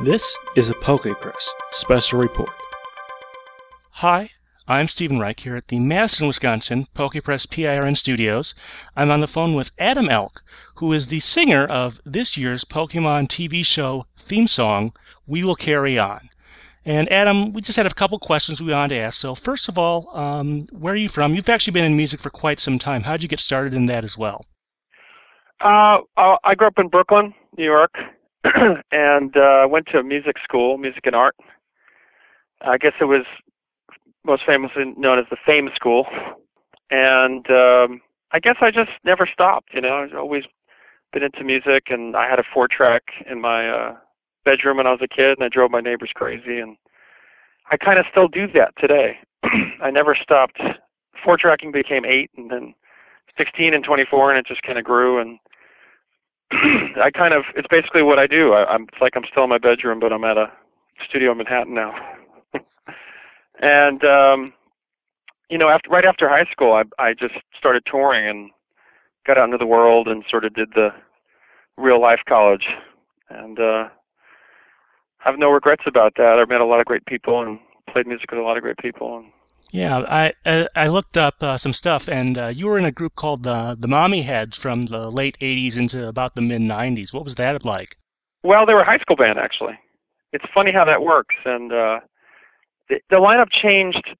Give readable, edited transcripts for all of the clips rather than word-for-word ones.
This is a PokePress Special Report. Hi, I'm Stephen Reich here at the Madison, Wisconsin PokePress PIRN Studios. I'm on the phone with Adam Elk, who is the singer of this year's Pokemon TV show theme song, We Will Carry On. And Adam, we just had a couple questions we wanted to ask. So first of all, where are you from? You've actually been in music for quite some time. How did you get started in that as well? I grew up in Brooklyn, New York, and went to music school, music and art. I guess it was most famously known as the Fame School. And I guess I just never stopped, I've always been into music, and I had a 4-track in my bedroom when I was a kid, and I drove my neighbors crazy, and I kind of still do that today. I never stopped. 4-tracking became 8, and then 16 and 24, and it just kind of grew, and it's basically what I do. It's like I'm still in my bedroom, but I'm at a studio in Manhattan now. And, right after high school, I just started touring and got out into the world and sort of did the real life college. And I have no regrets about that. I've met a lot of great people and played music with a lot of great people. And yeah, I looked up some stuff, and you were in a group called the Mommy Heads from the late 80s into about the mid-90s. What was that like? Well, they were a high school band, actually. It's funny how that works. And the lineup changed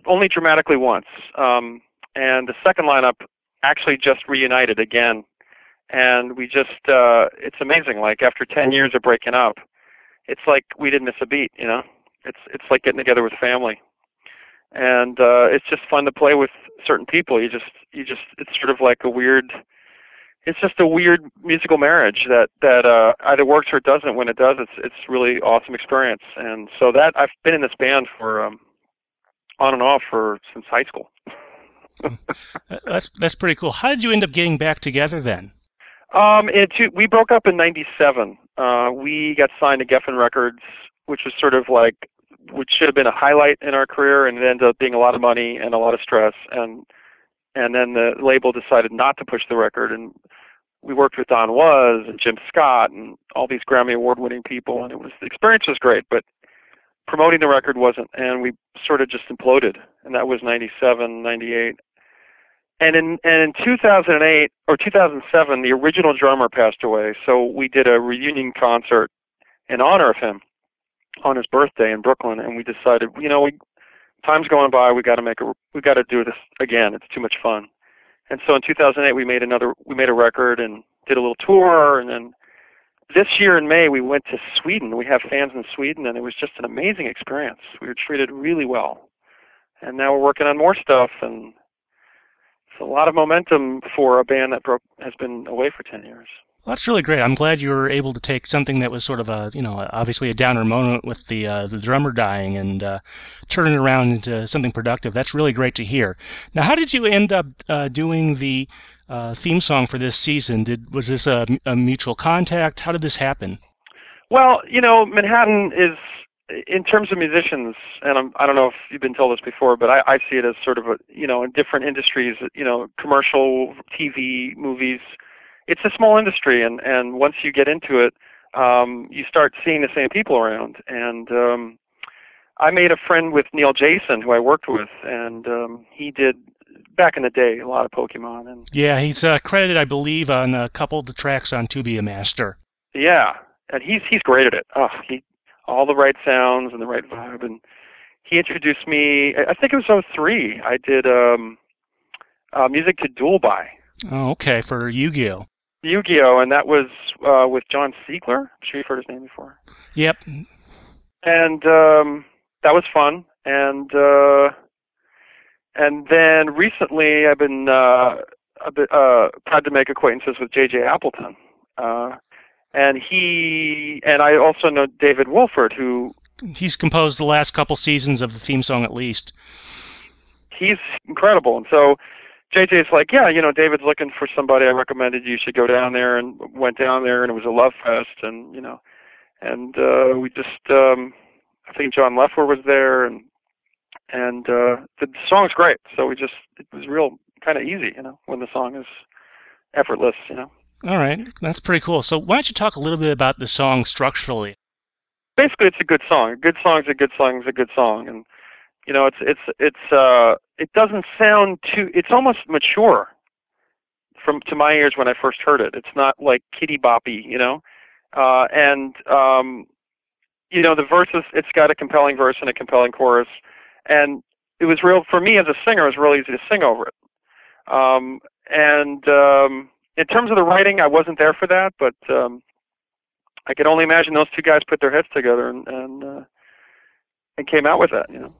only dramatically once. And the second lineup actually just reunited again. And we just, it's amazing. Like, after 10 years of breaking up, it's like we didn't miss a beat, It's like getting together with family. And it's just fun to play with certain people. It's sort of like it's just a weird musical marriage that either works or it doesn't. When it does, it's really awesome experience. And so that I've been in this band for on and off since high school. That's pretty cool. How did you end up getting back together then? We broke up in '97. We got signed to Geffen Records, which was sort of like, which should have been a highlight in our career, and it ended up being a lot of money and a lot of stress. And then the label decided not to push the record, and we worked with Don Was and Jim Scott and all these Grammy Award-winning people, and the experience was great, but promoting the record wasn't, and we sort of just imploded, and that was '97, '98. And in 2008 or 2007, the original drummer passed away, so we did a reunion concert in honor of him on his birthday in Brooklyn, and we decided, time's going by, we got to do this again. It's too much fun. And so in 2008, we made a record and did a little tour, and then this year in May, we went to Sweden. We have fans in Sweden, and it was just an amazing experience. We were treated really well. And now we're working on more stuff, and it's a lot of momentum for a band that has been away for 10 years. Well, that's really great. I'm glad you were able to take something that was sort of obviously a downer moment with the drummer dying and turn it around into something productive. That's really great to hear. Now, how did you end up doing the theme song for this season? Was this a mutual contact? How did this happen? Well, Manhattan is, in terms of musicians, and I don't know if you've been told this before, but I see it as sort of in different industries, commercial, TV, movies. It's a small industry, and once you get into it, you start seeing the same people around. And I made a friend with Neil Jason, who I worked with, and he did, back in the day, a lot of Pokemon. And yeah, he's credited, I believe, on a couple of the tracks on To Be a Master. Yeah, and he's great at it. All the right sounds and the right vibe. And he introduced me, I think it was '03, I did music to Duel By. Oh, okay, for Yu-Gi-Oh! Yu-Gi-Oh! And that was with John Siegler. I'm sure you've heard his name before. Yep. And that was fun. And then recently I've been proud to make acquaintances with J.J. Appleton. And I also know David Wolford, who... He's composed the last couple seasons of the theme song at least. He's incredible. And so JJ's like, yeah, David's looking for somebody. I recommended you should go down there, and went down there, and it was a love fest, and we just, I think John Leffler was there, and the song's great. So it was real kind of easy, when the song is effortless, All right, that's pretty cool. So why don't you talk a little bit about the song structurally? basically it's a good song. A good song's a good song's a good song, and you know, it doesn't sound too. It's almost mature to my ears when I first heard it. It's not like kiddie boppy, you know, and you know, the verses. It's got a compelling verse and a compelling chorus, and it was real for me as a singer. It was real easy to sing over it. In terms of the writing, I wasn't there for that, but I could only imagine those two guys put their heads together and came out with that, you know.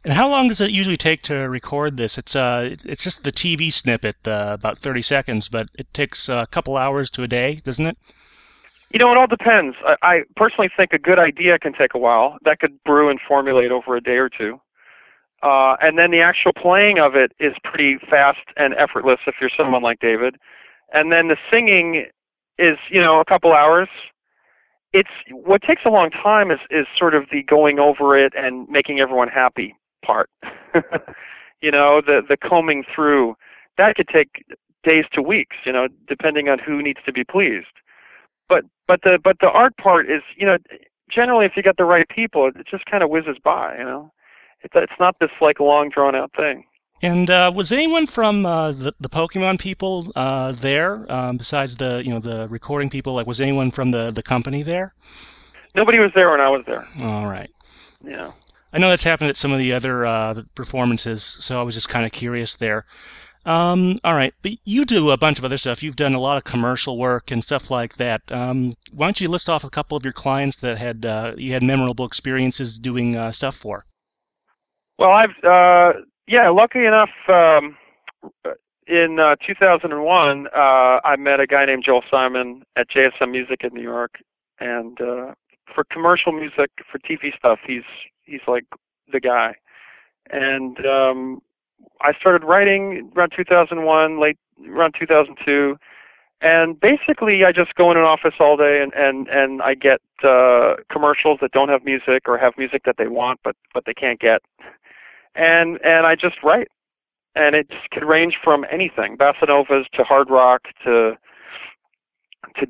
And how long does it usually take to record this? It's just the TV snippet, about 30 seconds, but it takes a couple hours to a day, doesn't it? You know, it all depends. I personally think a good idea can take a while. That could brew and formulate over a day or two. And then the actual playing of it is pretty fast and effortless if you're someone like David. And then the singing is, you know, a couple hours. It's what takes a long time is sort of the going over it and making everyone happy part. You know, the combing through. That could take days to weeks, you know, depending on who needs to be pleased. But the art part is, you know, generally if you got the right people, it just kind of whizzes by, you know. It's not this like long drawn out thing. And was anyone from the Pokemon people there besides the recording people? Like, was anyone from the company there? Nobody was there when I was there. All right. Yeah. I know that's happened at some of the other performances, so I was just kind of curious there. All right, but you do a bunch of other stuff. You've done a lot of commercial work and stuff like that. Why don't you list off a couple of your clients that you had memorable experiences doing stuff for? Well, lucky enough, in 2001, I met a guy named Joel Simon at JSM Music in New York, and for commercial music, for TV stuff, he's like the guy. And I started writing around 2001, around 2002, and basically I just go in an office all day and I get commercials that don't have music or have music that they want but they can't get. And I just write, and it could range from anything, bossa novas to hard rock to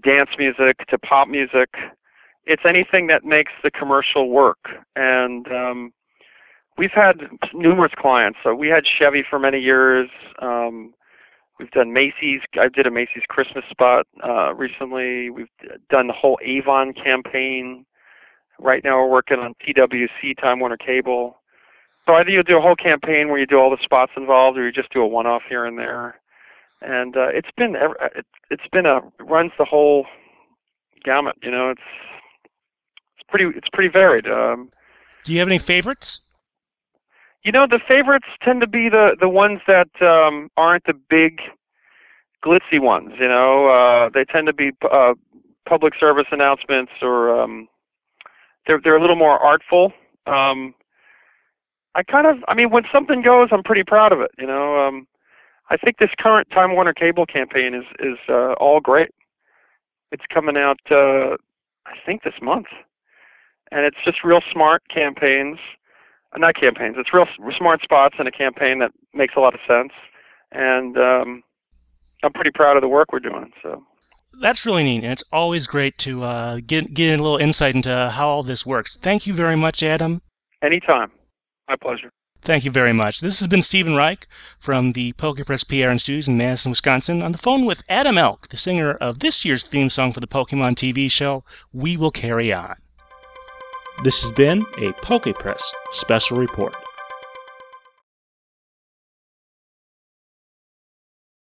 dance music to pop music. It's anything that makes the commercial work. And we've had numerous clients. So we had Chevy for many years. We've done Macy's. I did a Macy's Christmas spot recently. We've done the whole Avon campaign. Right now we're working on TWC, Time Warner Cable. So either you do a whole campaign where you do all the spots involved, or you just do a one-off here and there. And it runs the whole gamut. You know, it's pretty varied. Do you have any favorites? You know, the favorites tend to be the ones that aren't the big glitzy ones. You know, they tend to be public service announcements, or they're a little more artful. When something goes, I'm pretty proud of it. You know, I think this current Time Warner Cable campaign is all great. It's coming out, I think, this month, and it's just real smart campaigns. Not campaigns. It's real smart spots in a campaign that makes a lot of sense, and I'm pretty proud of the work we're doing. So that's really neat, and it's always great to get a little insight into how all this works. Thank you very much, Adam. Anytime. My pleasure. Thank you very much. This has been Stephen Reich from the PokePress PIRN Studios in Madison, Wisconsin, on the phone with Adam Elk, the singer of this year's theme song for the Pokemon TV show, We Will Carry On. This has been a PokePress Special Report.